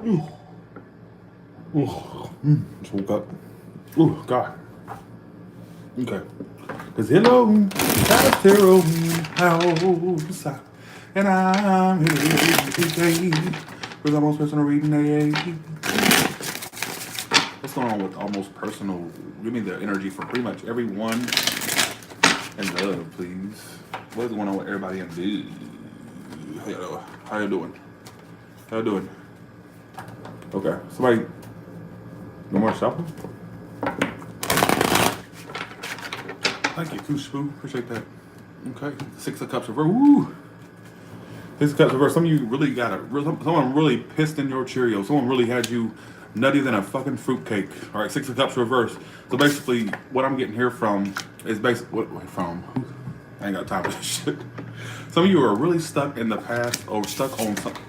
Ooh. Ooh. Just woke up. Ooh, God. Okay. Cause hello, that's Terrell House. And I'm here today with almost personal reading AA. What's going on with almost personal? Give me the energy for pretty much everyone. And love, please. What is going on with everybody in the... How you doing? How you doing? Okay. Somebody... No more shopping? Thank you, Kushbu. Appreciate that. Okay. 6 of Cups reverse. Woo! 6 of Cups reverse. Some of you really got it. Someone really pissed in your Cheerios. Someone really had you nuttier than a fucking fruitcake. All right, 6 of Cups reverse. So basically, what I'm getting here from is basically... What from? I ain't got time for this shit. Some of you are really stuck in the past or stuck on something.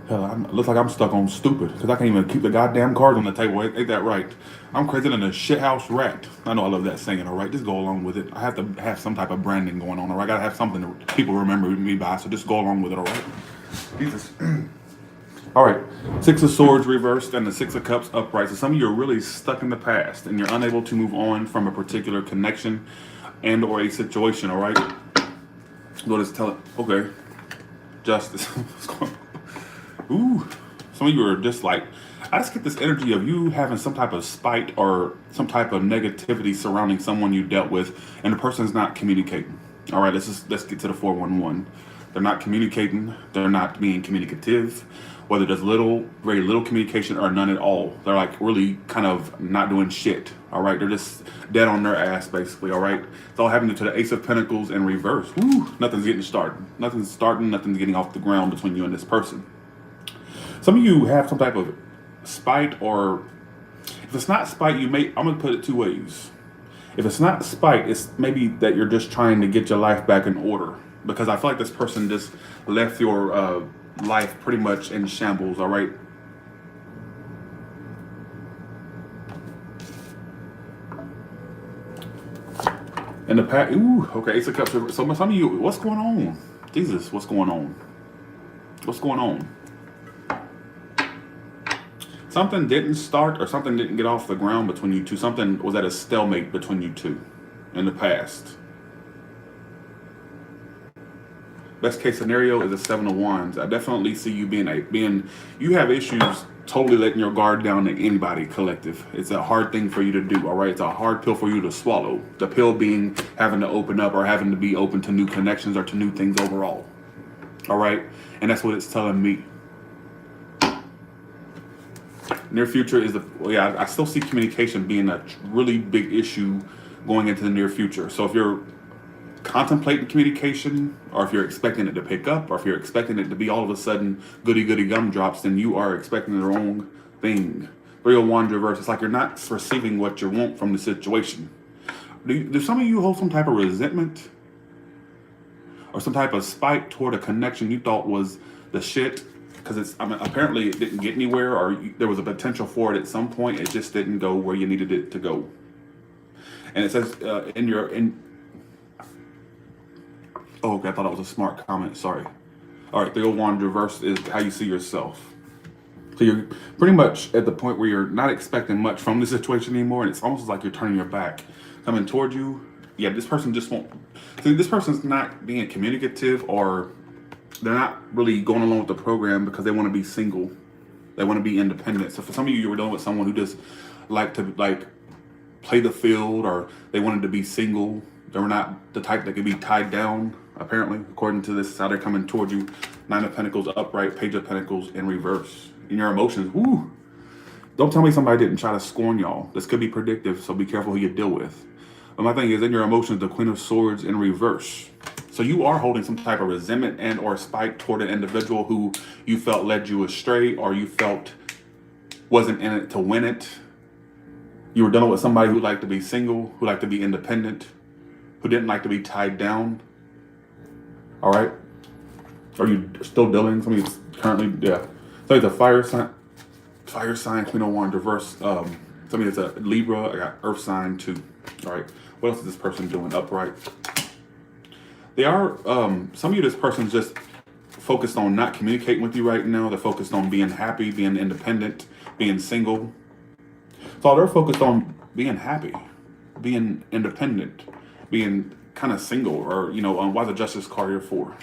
Hell, it looks like I'm stuck on stupid because I can't even keep the goddamn cards on the table. Ain't that right? I'm crazier than a shithouse rat. I know I love that saying, all right? Just go along with it. I have to have some type of branding going on, all right? I gotta have something that people remember me by, so just go along with it, all right? Jesus. All right, 6 of Swords reversed and the 6 of Cups upright. So some of you are really stuck in the past and you're unable to move on from a particular connection and or a situation, all right? Go just tell it, okay, justice. What's going on? Ooh, some of you are just like, I just get this energy of you having some type of spite or some type of negativity surrounding someone you dealt with, and the person's not communicating. All right, let's get to the 411. They're not communicating. They're not being communicative. Whether there's very little communication or none at all, they're like really kind of not doing shit. All right, they're just dead on their ass basically. All right, it's all happening to the Ace of Pentacles in reverse. Woo, nothing's getting started. Nothing's starting. Nothing's getting off the ground between you and this person. Some of you have some type of spite, or if it's not spite, I'm gonna put it 2 ways. If it's not spite, it's maybe that you're just trying to get your life back in order, because I feel like this person just left your life pretty much in shambles, all right? In the past, ooh, okay, Ace of Cups. So some of you, what's going on? Jesus, what's going on? What's going on? Something didn't start or something didn't get off the ground between you two. Something was at a stalemate between you two in the past. Best case scenario is a 7 of Wands. I definitely see you you have issues totally letting your guard down to anybody collective. It's a hard thing for you to do, all right? It's a hard pill for you to swallow. The pill being having to open up or having to be open to new connections or to new things overall, all right? And that's what it's telling me. Near future is I still see communication being a really big issue going into the near future. So if you're contemplating communication, or if you're expecting it to pick up, or if you're expecting it to be all of a sudden goody gumdrops, then you are expecting the wrong thing. 3 of Wands reverse. It's like you're not receiving what you want from the situation. Do some of you hold some type of resentment or some type of spite toward a connection you thought was the shit? Because apparently it didn't get anywhere, or there was a potential for it at some point. It just didn't go where you needed it to go. And it says oh, okay, I thought that was a smart comment. Sorry. All right, the old Wands reverse is how you see yourself. So you're pretty much at the point where you're not expecting much from the situation anymore, and it's almost like you're turning your back, coming toward you. Yeah, this person just won't. See, this person's not being communicative, or they're not really going along with the program because they want to be single. They want to be independent. So for some of you, you were dealing with someone who just like to play the field, or they wanted to be single. They were not the type that could be tied down, apparently, according to this, how they're coming toward you. 9 of Pentacles upright, Page of Pentacles in reverse. In your emotions, woo. Don't tell me somebody didn't try to scorn y'all. This could be predictive, so be careful who you deal with. But my thing is, in your emotions, the Queen of Swords in reverse. So you are holding some type of resentment and or spite toward an individual who you felt led you astray, or you felt wasn't in it to win it. You were dealing with somebody who liked to be single, who liked to be independent, who didn't like to be tied down. All right? Are you still dealing? Some of you currently, yeah. So it's a fire sign, Queen of Wands reverse. Somebody that's a Libra. I got Earth sign too. All right. What else is this person doing? Upright. They are, some of you, this person's just focused on not communicating with you right now. They're focused on being happy, being independent, being single. So they're focused on being happy, being independent, being kind of single, or, you know, why the Justice card here for?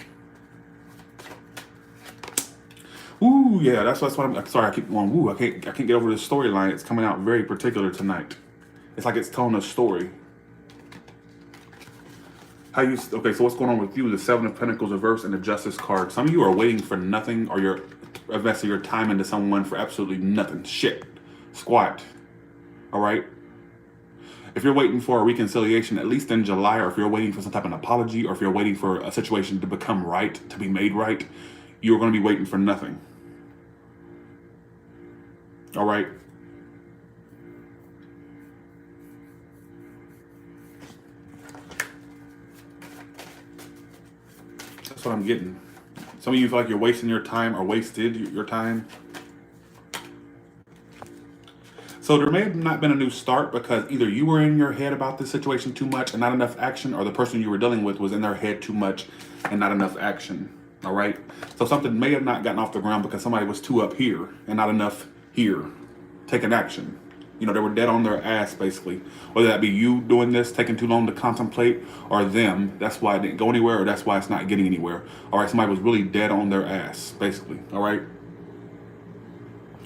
Ooh, yeah, that's what I'm, sorry, I keep going, ooh, I can't get over this storyline. It's coming out very particular tonight. It's like it's telling a story. Okay, so what's going on with you? The Seven of Pentacles reverse and the Justice card. Some of you are waiting for nothing, or you're investing your time into someone for absolutely nothing. Shit. Squat. All right? If you're waiting for a reconciliation, at least in July, or if you're waiting for some type of apology, or if you're waiting for a situation to become right, to be made right, you're going to be waiting for nothing. All right? That's what I'm getting. Some of you feel like you're wasting your time, or wasted your time. So there may have not been a new start, because either you were in your head about this situation too much and not enough action, or the person you were dealing with was in their head too much and not enough action. All right? So something may have not gotten off the ground because somebody was too up here and not enough here taking action. You know, they were dead on their ass, basically. Whether that be you doing this, taking too long to contemplate, or them, that's why it didn't go anywhere, or that's why it's not getting anywhere. All right, somebody was really dead on their ass, basically. All right?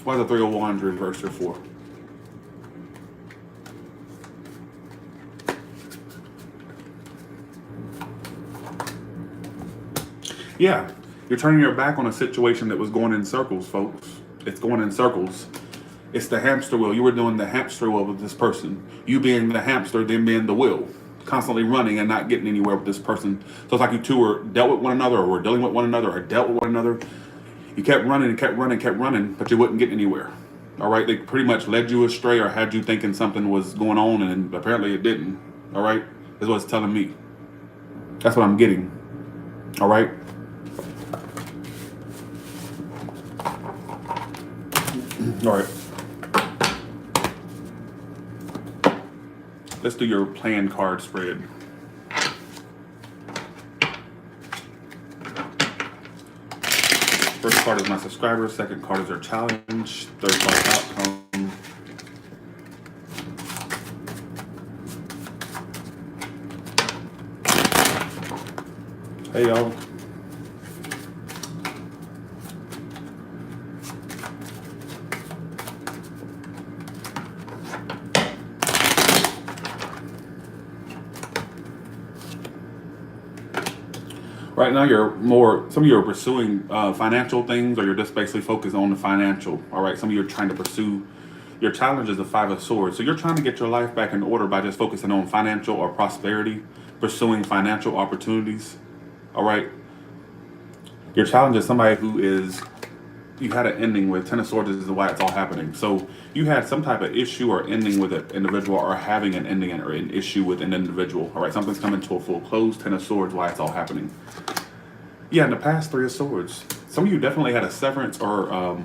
Why is the 3 of Wands reversed here for? Yeah, you're turning your back on a situation that was going in circles, folks. It's going in circles. It's the hamster wheel. You were doing the hamster wheel with this person. You being the hamster, them being the wheel. Constantly running and not getting anywhere with this person. So it's like you two were dealt with one another, or were dealing with one another, or dealt with one another. You kept running and kept running, kept running, but you wouldn't get anywhere. All right? They pretty much led you astray, or had you thinking something was going on, and apparently it didn't. All right? That's what it's telling me. That's what I'm getting. All right? All right. Let's do your plan card spread. First card is my subscriber. Second card is their challenge. Third card outcome. Hey, y'all. Right now, some of you are pursuing financial things, or you're just basically focused on the financial. All right, some of you are trying to pursue, your challenge is the 5 of Swords. So you're trying to get your life back in order by just focusing on financial or prosperity, pursuing financial opportunities. All right. Your challenge is somebody who is, you had an ending with. 10 of Swords is why it's all happening. So you had some type of issue or ending with an individual, or having an ending or an issue with an individual. All right, something's coming to a full close. 10 of Swords, why it's all happening. Yeah, in the past, 3 of Swords. Some of you definitely had a severance, or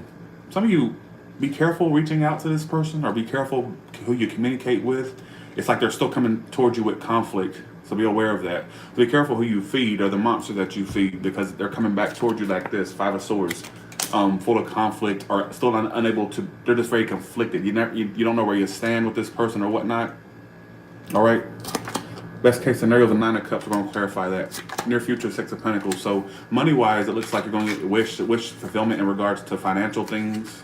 some of you, be careful reaching out to this person, or be careful who you communicate with. It's like they're still coming towards you with conflict. So be aware of that. Be careful who you feed, or the monster that you feed, because they're coming back towards you like this. 5 of Swords. Full of conflict, or still unable to, they're just very conflicted. You don't know where you stand with this person or whatnot. All right. Best case scenario, the 9 of Cups. We're going to clarify that. Near future, 6 of Pentacles. So money wise, it looks like you're going to get wish fulfillment in regards to financial things.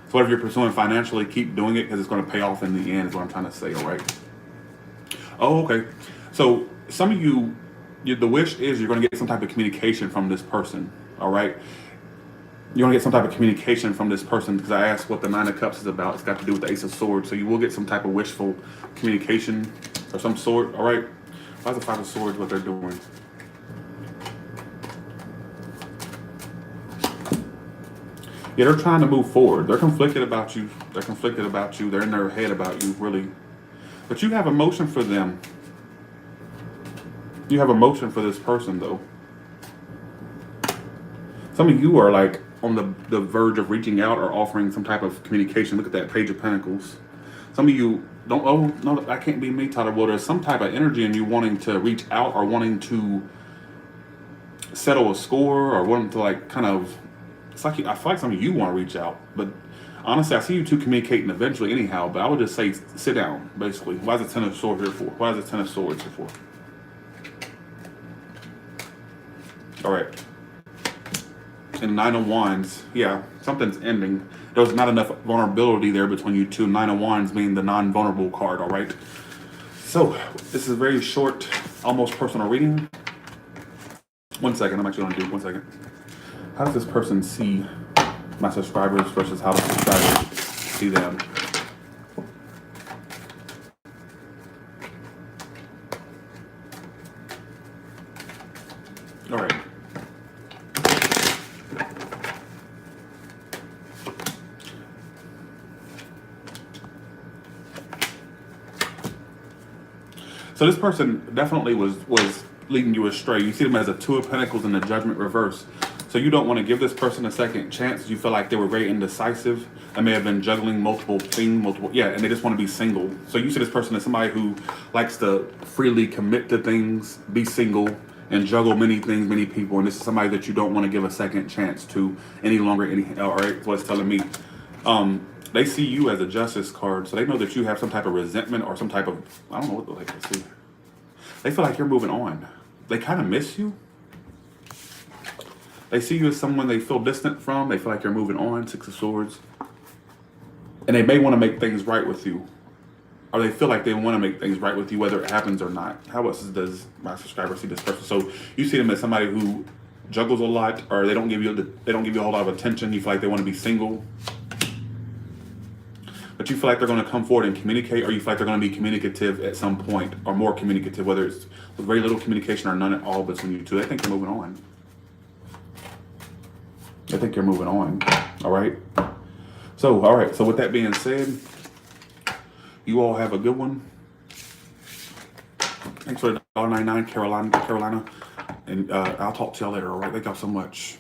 So whatever you're pursuing financially, keep doing it, because it's going to pay off in the end, is what I'm trying to say. All right. Oh, okay. So some of you, the wish is you're going to get some type of communication from this person. All right. You're going to get some type of communication from this person, because I asked what the 9 of Cups is about. It's got to do with the Ace of Swords. So you will get some type of wishful communication of some sort. All right. Why is the 5 of Swords what they're doing? Yeah, they're trying to move forward. They're conflicted about you. They're conflicted about you. They're in their head about you, really. But you have emotion for them. You have emotion for this person, though. Some of you are like on the verge of reaching out or offering some type of communication. Look at that Page of Pentacles. Some of you don't, oh, no, that can't be me, Tyler. Well, there's some type of energy in you wanting to reach out, or wanting to settle a score or wanting to like kind of, it's like I feel like some of you want to reach out, but honestly, I see you two communicating eventually anyhow. But I would just say sit down. Basically, why is the Ten of Swords here for? Why is the Ten of Swords here for? All right. And Nine of Wands, yeah, something's ending. There was not enough vulnerability there between you two. Nine of Wands being the non-vulnerable card, all right? So, this is a very short, almost personal reading. 1 second, I'm actually gonna do 1 second. How does this person see my subscribers versus how the subscribers see them? All right. So this person definitely was leading you astray. You see them as a Two of Pentacles in the Judgment reverse. So you don't want to give this person a second chance. You feel like they were very indecisive. They may have been juggling multiple things, and they just want to be single. So you see this person as somebody who likes to freely commit to things, be single, and juggle many things, many people. And this is somebody that you don't want to give a second chance to any longer. All right, so it's telling me. They see you as a Justice card, so they know that you have some type of resentment or some type of, I don't know what the like to see. They feel like you're moving on. They kind of miss you. They see you as someone they feel distant from. They feel like you're moving on, Six of Swords. And they may want to make things right with you. Or they feel like they want to make things right with you, whether it happens or not. How else does my subscriber see this person? So you see them as somebody who juggles a lot, or they don't give you a whole lot of attention. You feel like they want to be single. But you feel like they're going to come forward and communicate, or you feel like they're going to be communicative at some point, or more communicative, whether it's with very little communication or none at all between you two. They think you're moving on. I think you're moving on. All right. So, all right. So with that being said, you all have a good one. Thanks for the $1.99, Carolina. And I'll talk to y'all later. All right. Thank y'all so much.